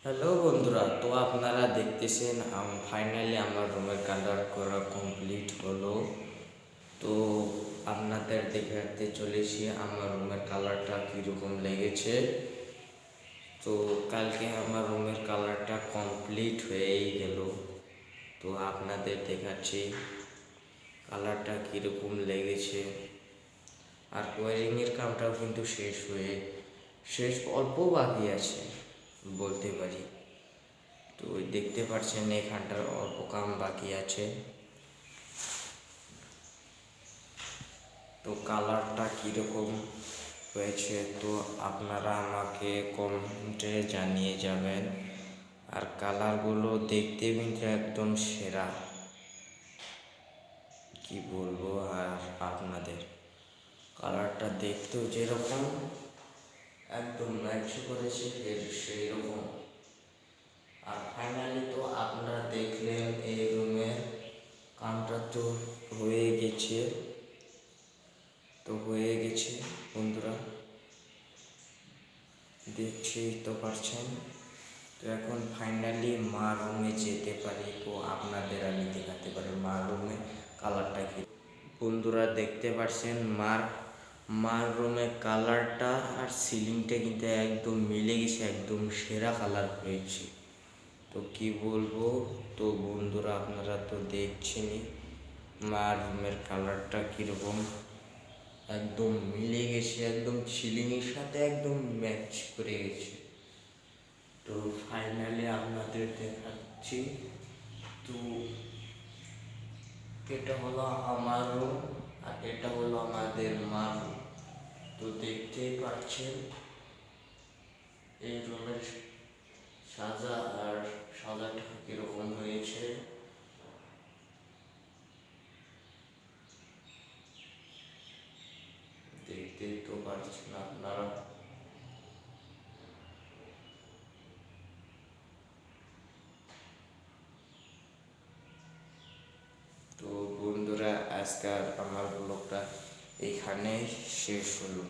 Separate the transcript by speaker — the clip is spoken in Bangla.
Speaker 1: হ্যালো বন্ধুরা, তো আপনারা দেখতেছেন ফাইনালি আমার রুমের কালার করা কমপ্লিট হলো। তো আপনাদের দেখাতে চলেছি আমার রুমের কালারটা কীরকম লেগেছে। তো কালকে আমার রুমের কালারটা কমপ্লিট হয়েই গেল। তো আপনাদের দেখাচ্ছি কালারটা কীরকম লেগেছে। আর ওয়ারিংয়ের কামটাও কিন্তু শেষ অল্প বাকি আছে বলতে পারি। তো দেখতে পাচ্ছেন এখানটার অল্প কাম বাকি আছে। তো কালারটা কীরকম হয়েছে তো আপনারা আমাকে কমেন্টে জানিয়ে যাবেন। আর কালারগুলো দেখতে কিন্তু একদম সেরা, কি বলবো। আর আপনাদের কালারটা দেখতেও যেরকম একদম ম্যাচ করেছে সেই রকম। আর ফাইনালি তো আপনারা দেখলেন এই রুমের কামটা তো হয়ে গেছে। বন্ধুরা, দেখছেই তো পারছেন। তো এখন ফাইনালি মা রুমে যেতে পারি। তো আপনাদের আমি দেখাতে পারি মা রুমে কালারটা কি। বন্ধুরা দেখতে পাচ্ছেন মার রুমের কালারটা আর সিলিংটা কিন্তু একদম মিলে গেছে, একদম সেরা কালার হয়েছে। তো কি বলবো। তো বন্ধুরা আপনারা তো দেখছেনই মার রুমের কালারটা কীরকম একদম মিলে গেছে, একদম সিলিংয়ের সাথে একদম ম্যাচ করে গেছে। তো ফাইনালি আপনাদের দেখাচ্ছি। তো এটা হলো আমার রুম আর এটা হলো আমাদের মা রুম। তো দেখতেই পাচ্ছেন এই রুমের সাজাটা কিরকম হয়েছে। দেখতেই তো পাচ্ছেন আপনারা। তো বন্ধুরা, আজকাল আমার ব্লগটা এইখানে শেষ হলো।